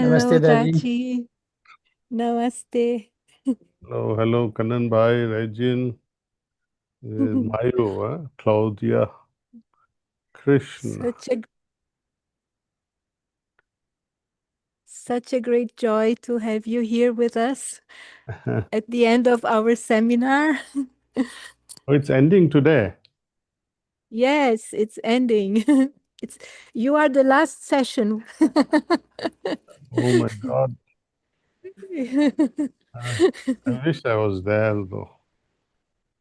Namaste, Hello, Daji. Daji. Namaste. Hello, Kanan Bhai, Regin, Mayu, Claudia, Krishna. Such a great joy to have you here with us at the end of our seminar. Oh, it's ending today. Yes, it's ending. You are the last session. Oh my God. I wish I was there though.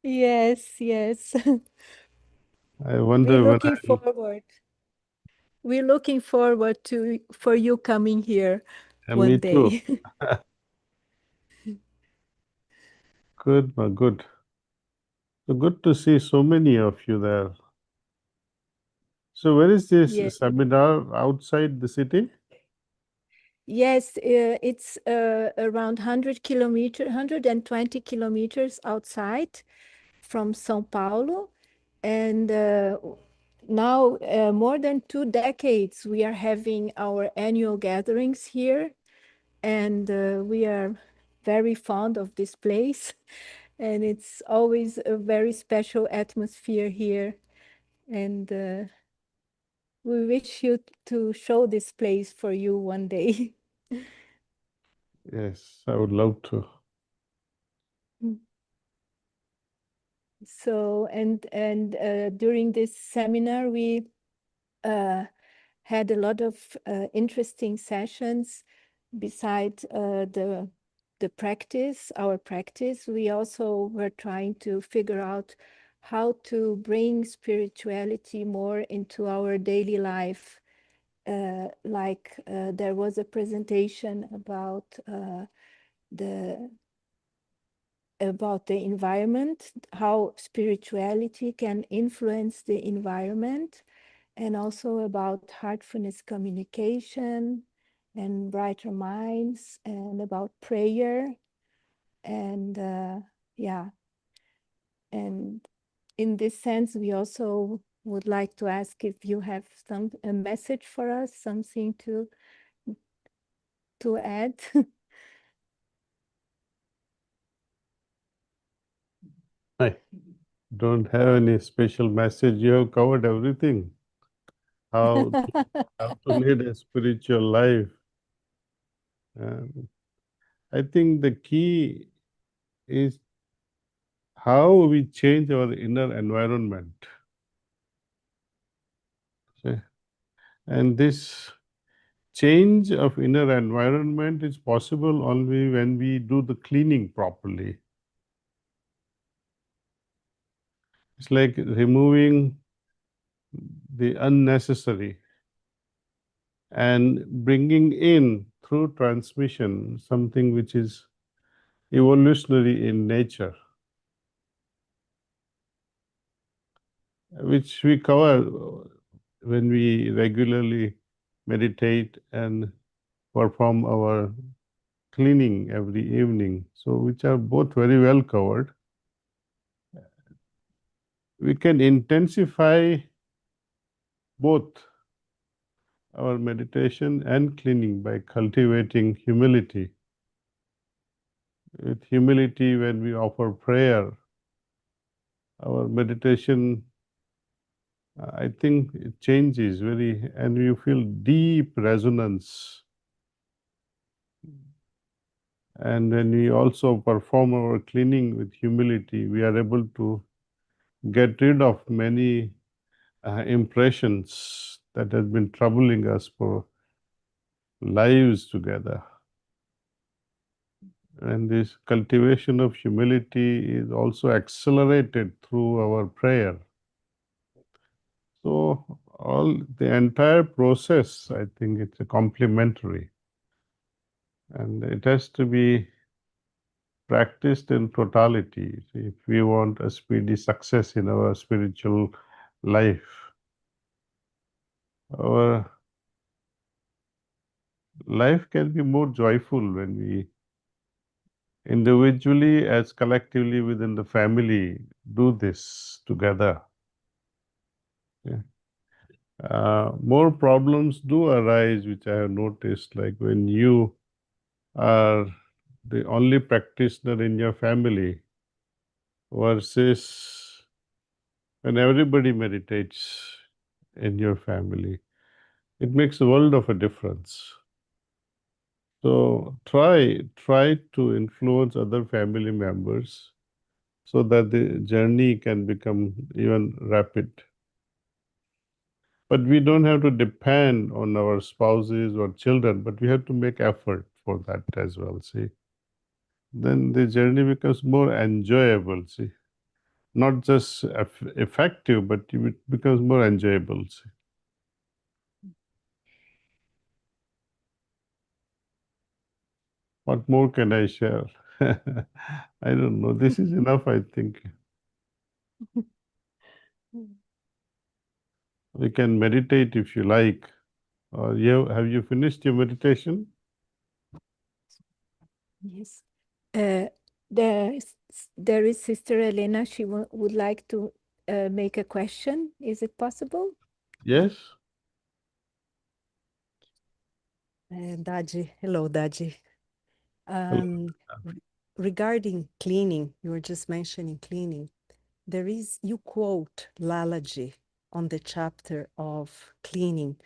Yes, yes. I wonder We're when looking forward. We're looking forward for you coming here one me too. day. Good, good. So good to see so many of you there. So where is this Yes. seminar? Outside the city? Yes, it's around 120 kilometers outside from São Paulo. And now, more than 2 decades, we are having our annual gatherings here. And we are very fond of this place. And it's always a very special atmosphere here. And we wish you to show this place for you one day. Yes, I would love to. So, and during this seminar, we had a lot of interesting sessions. Besides the practice, our practice, we also were trying to figure out how to bring spirituality more into our daily life. There was a presentation about the environment, how spirituality can influence the environment, and also about heartfulness communication and brighter minds, and about prayer. And yeah, and in this sense, we also would like to ask if you have a message for us, something to add. I don't have any special message. You have covered everything. How to lead a spiritual life. I think the key is how we change our inner environment. Okay? And this change of inner environment is possible only when we do the cleaning properly. It's like removing the unnecessary and bringing in through transmission something which is evolutionary in nature, which we cover when we regularly meditate and perform our cleaning every evening. So, which are both very well covered. We can intensify both our meditation and cleaning by cultivating humility. With humility, when we offer prayer, our meditation, I think it changes and you feel deep resonance. And when we also perform our cleaning with humility, we are able to get rid of many impressions that have been troubling us for lives together. And this cultivation of humility is also accelerated through our prayer. So the entire process, I think it's a complementary. And it has to be practiced in totality if we want a speedy success in our spiritual life. Our life can be more joyful when we individually as collectively within the family do this together. Yeah. more problems do arise, which I have noticed, like when you are the only practitioner in your family versus when everybody meditates in your family. It makes a world of a difference. So try to influence other family members so that the journey can become even rapid. But we don't have to depend on our spouses or children, but we have to make effort for that as well, see. Then the journey becomes more enjoyable, see. Not just effective, but it becomes more enjoyable, see. What more can I share? I don't know. This is enough, I think. We can meditate if you like. Or have you finished your meditation? Yes. There is Sister Elena. She would like to make a question. Is it possible? Yes. Daji, hello, Daji. Hello. Regarding cleaning, you were just mentioning cleaning. You quote Lalaji on the chapter of cleaning,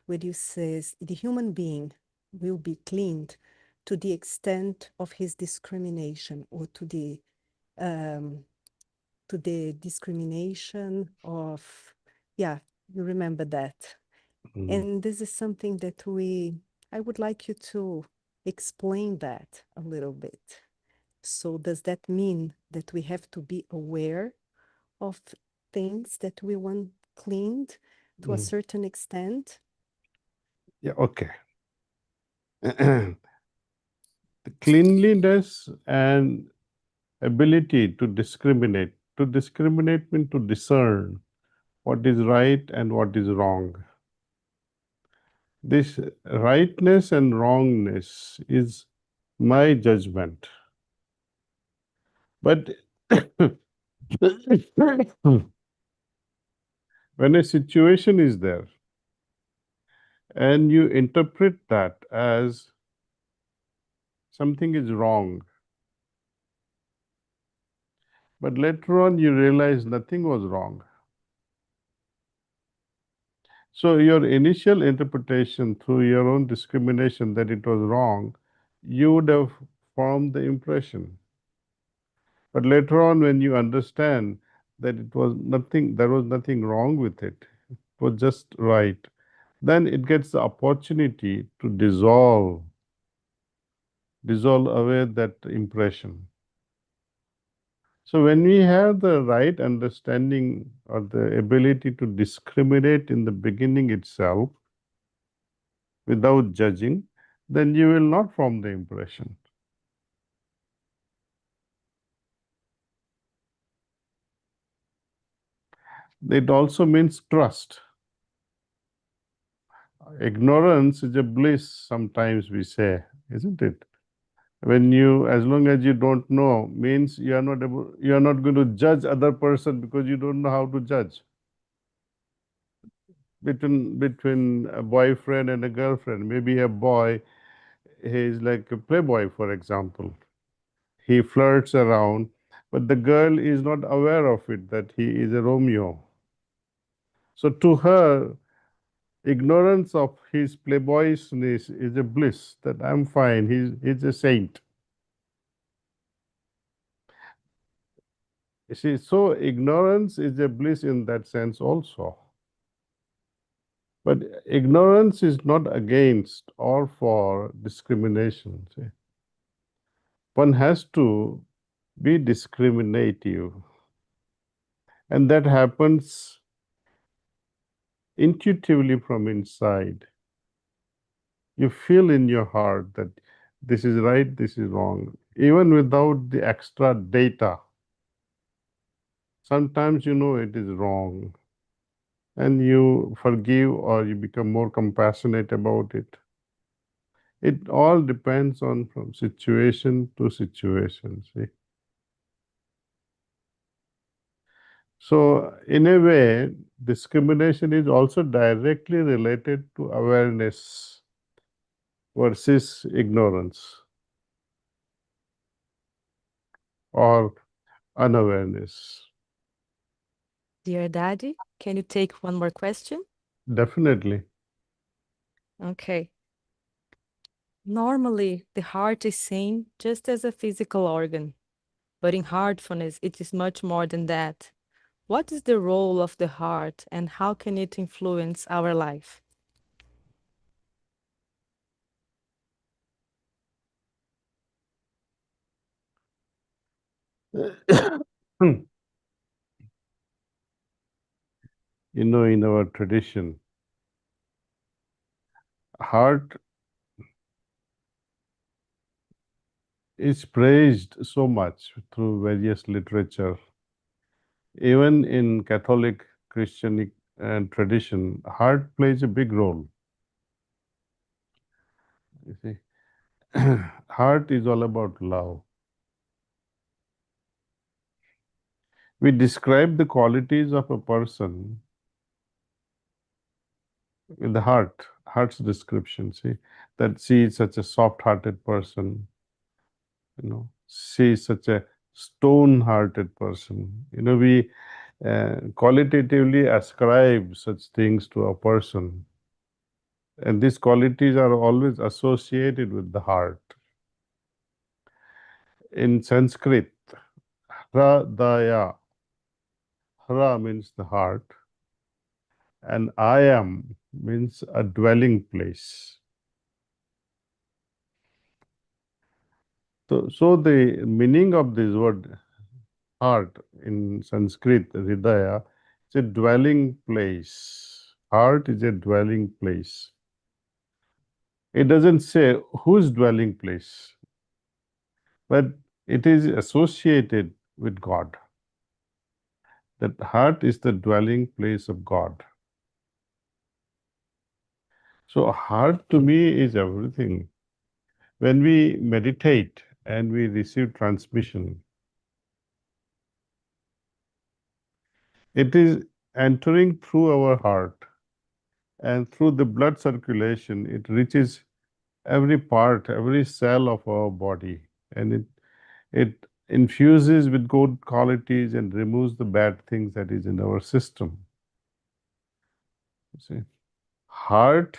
where you says the human being will be cleaned to the extent of his discrimination, or to the discrimination of, yeah, you remember that. And this is something that I would like you to explain that a little bit. So does that mean that we have to be aware of things that we want cleaned to a certain extent? Yeah, okay. The cleanliness and ability to discriminate. To discriminate means to discern what is right and what is wrong. This rightness and wrongness is my judgment. But when a situation is there and you interpret that as something is wrong, but later on you realize nothing was wrong. So your initial interpretation through your own discrimination that it was wrong, you would have formed the impression. But later on, when you understand that there was nothing wrong with it, it was just right, then it gets the opportunity to dissolve away that impression. So when we have the right understanding or the ability to discriminate in the beginning itself without judging, then you will not form the impression. It also means trust. Ignorance is a bliss, sometimes we say, isn't it? As long as you don't know, means you are not going to judge other person because you don't know how to judge. Between a boyfriend and a girlfriend, maybe a boy, he is like a playboy, for example. He flirts around, but the girl is not aware of it, that he is a Romeo. So to her, ignorance of his playboysness is a bliss, that I'm fine, he's a saint. You see, so ignorance is a bliss in that sense also. But ignorance is not against or for discrimination. See? One has to be discriminative. And that happens intuitively from inside. You feel in your heart that this is right, this is wrong, even without the extra data. Sometimes you know it is wrong, and you forgive or you become more compassionate about it. It all depends on from situation to situation, see. So in a way, discrimination is also directly related to awareness versus ignorance or unawareness. Dear Daddy, can you take one more question? Definitely. Okay. Normally, the heart is seen just as a physical organ, but in heartfulness, it is much more than that. What is the role of the heart and how can it influence our life? You know, in our tradition, heart is praised so much through various literature. Even in Catholic Christian tradition, heart plays a big role. You see, heart is all about love. We describe the qualities of a person with the heart's description. See, that she is such a soft-hearted person, you know, she is such a stone-hearted person. You know, we qualitatively ascribe such things to a person. And these qualities are always associated with the heart. In Sanskrit, hradaya, hra means the heart, and ayam means a dwelling place. So the meaning of this word heart in Sanskrit, hridaya, is a dwelling place. Heart is a dwelling place. It doesn't say whose dwelling place, but it is associated with God. That heart is the dwelling place of God. So heart to me is everything. When we meditate and we receive transmission, it is entering through our heart, and through the blood circulation, it reaches every part, every cell of our body, and it infuses with good qualities and removes the bad things that is in our system. You see, heart,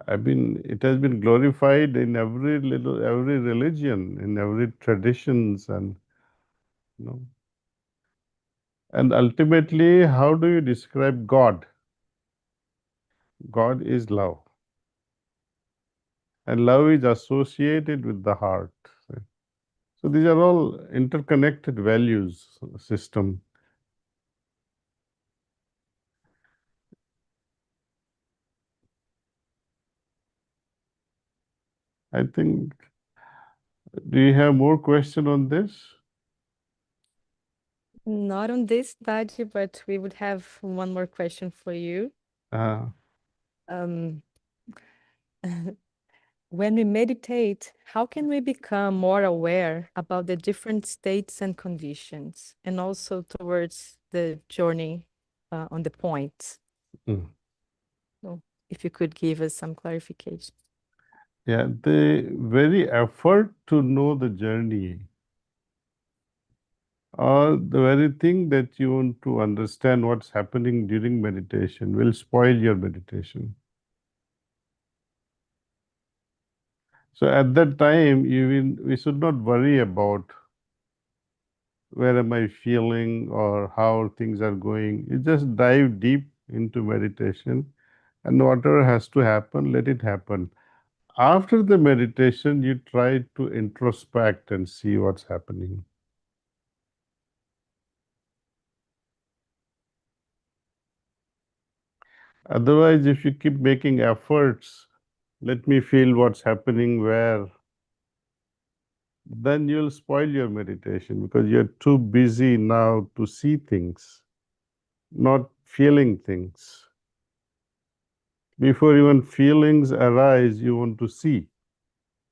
it has been glorified in every religion, in every traditions, and you know. And ultimately, how do you describe God? God is love, and love is associated with the heart. So these are all interconnected values system. I think. Do you have more question on this? Not on this, Daddy, but we would have one more question for you. Um, when we meditate, how can we become more aware about the different states and conditions, and also towards the journey on the point? Mm. So if you could give us some clarification. Yeah, the very effort to know the journey, or the very thing that you want to understand what's happening during meditation, will spoil your meditation. So at that time, we should not worry about where am I feeling or how things are going. You just dive deep into meditation, and whatever has to happen, let it happen. After the meditation, you try to introspect and see what's happening. Otherwise, if you keep making efforts, let me feel what's happening where, then you'll spoil your meditation because you're too busy now to see things, not feeling things. Before even feelings arise, you want to see.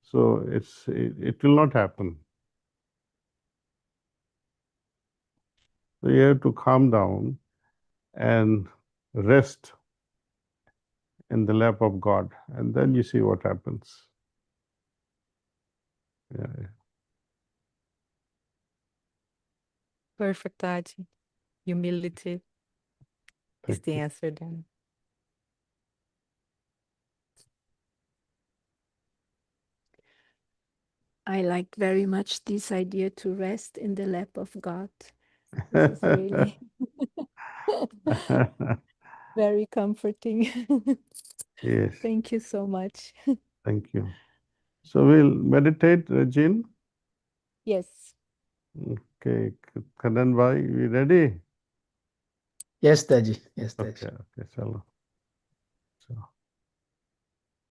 So it will not happen. So you have to calm down and rest in the lap of God, and then you see what happens. Yeah. Perfect, Taji. Humility is Thank the you. answer then. I like very much this idea to rest in the lap of God. This is really very comforting. Yes, Thank you so much. thank you. So we'll meditate, Jean. Yes. Okay, Kanan bhai, we ready? Yes, Taji. Yes, Taji. Okay, okay, chalo.